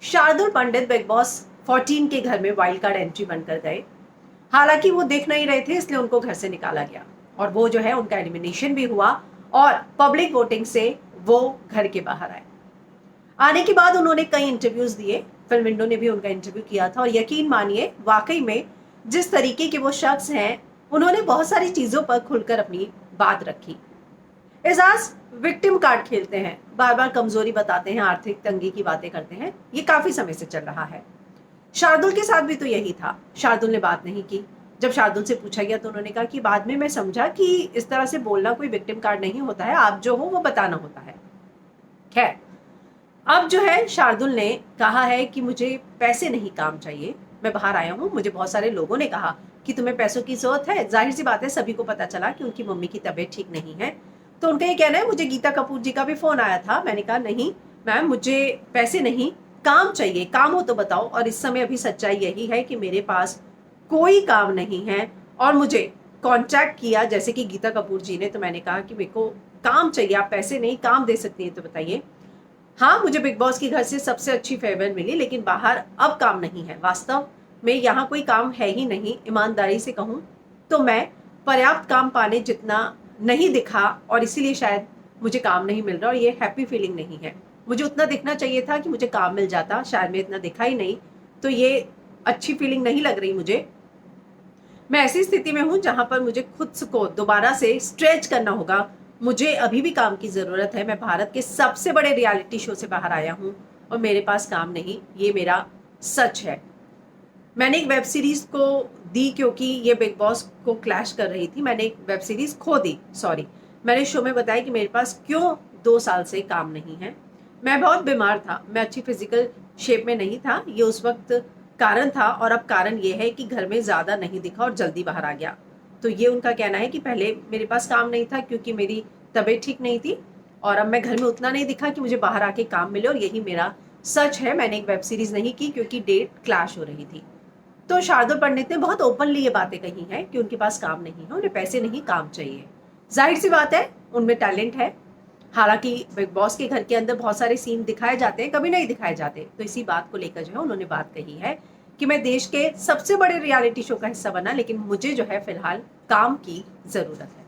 शार्दुल पंडित big boss 14 के घर में वाइल्ड कार्ड एंट्री बनकर गए। हालांकि वो देख नहीं रहे थे, इसलिए उनको घर से निकाला गया और वो जो है उनका एलिमिनेशन भी हुआ और पब्लिक वोटिंग से वो घर के बाहर आए। आने के बाद उन्होंने कई इंटरव्यूज दिए, फिल्म विंडो ने भी उनका इंटरव्यू किया था और यकीन मानिए वाकई में जिस तरीके के वो शख्स हैं, उन्होंने बहुत सारी चीजों पर खुलकर अपनी बात रखी। एजाज विक्टिम कार्ड खेलते हैं, बार बार कमजोरी बताते हैं, आर्थिक तंगी की बातें करते हैं। ये काफी समय से चल रहा है। शार्दुल के साथ भी तो यही था। शार्दुल ने बात नहीं की। जब शार्दुल से पूछा गया तो उन्होंने कहा कि बाद में मैं समझा कि इस तरह से बोलना कोई विक्टिम कार्ड नहीं होता है, आप जो हो वो बताना होता है। खैर, अब जो है शार्दुल ने कहा है कि मुझे पैसे नहीं काम चाहिए, मैं बाहर आया हूँ। मुझे बहुत सारे लोगों ने कहा कि तुम्हें पैसों की जरूरत है। जाहिर सी बात है, सभी को पता चला कि उनकी मम्मी की तबीयत ठीक नहीं है। तो उनका ये कहना है मुझे गीता कपूर जी का भी फोन आया था। मैंने कहा नहीं मैम, मुझे पैसे नहीं, काम चाहिए। काम हो तो बताओ। और इस समय अभी सच्चाई यही है कि मेरे पास कोई काम नहीं है और मुझे कॉन्ट्रैक्ट किया जैसे कि गीता कपूर जी ने। तो मैंने कहा कि मेरे को काम चाहिए, आप पैसे नहीं काम दे सकती हैं तो बताइए। हाँ, मुझे बिग बॉस के घर से सबसे अच्छी फेयरवेल मिली, लेकिन बाहर अब काम नहीं है। वास्तव में यहाँ कोई काम है ही नहीं। ईमानदारी से कहूँ तो मैं पर्याप्त काम पाने जितना नहीं दिखा और इसीलिए शायद मुझे काम नहीं मिल रहा और ये हैप्पी फीलिंग नहीं है। मुझे उतना दिखना चाहिए था कि मुझे काम मिल जाता, शायद मैं इतना दिखा ही नहीं, तो ये अच्छी फीलिंग नहीं लग रही मुझे। मैं ऐसी स्थिति में हूँ जहां पर मुझे खुद को दोबारा से स्ट्रेच करना होगा। मुझे अभी भी काम की जरूरत है। मैं भारत के सबसे बड़े रियलिटी शो से बाहर आया हूँ और मेरे पास काम नहीं, ये मेरा सच है। मैंने एक वेब सीरीज को दी क्योंकि ये बिग बॉस को क्लैश कर रही थी। मैंने एक वेब सीरीज खो दी, सॉरी। मैंने शो में बताया कि मेरे पास क्यों 2 साल से काम नहीं है। मैं बहुत बीमार था, मैं अच्छी फिजिकल शेप में नहीं था, ये उस वक्त कारण था। और अब कारण ये है कि घर में ज्यादा नहीं दिखा और जल्दी बाहर आ गया। तो ये उनका कहना है कि पहले मेरे पास काम नहीं था क्योंकि मेरी तबीयत ठीक नहीं थी और अब मैं घर में उतना नहीं दिखा कि मुझे बाहर आके काम मिले, और यही मेरा सच है। मैंने एक वेब सीरीज नहीं की क्योंकि डेट क्लैश हो रही थी। तो शार्दुल पंडित ने बहुत ओपनली ये बातें कही हैं कि उनके पास काम नहीं है, उन्हें पैसे नहीं काम चाहिए। जाहिर सी बात है, उनमें टैलेंट है। हालांकि बिग बॉस के घर के अंदर बहुत सारे सीन दिखाए जाते हैं, कभी नहीं दिखाए जाते। तो इसी बात को लेकर जो है उन्होंने बात कही है कि मैं देश के सबसे बड़े रियलिटी शो का हिस्सा बना, लेकिन मुझे जो है फिलहाल काम की जरूरत है।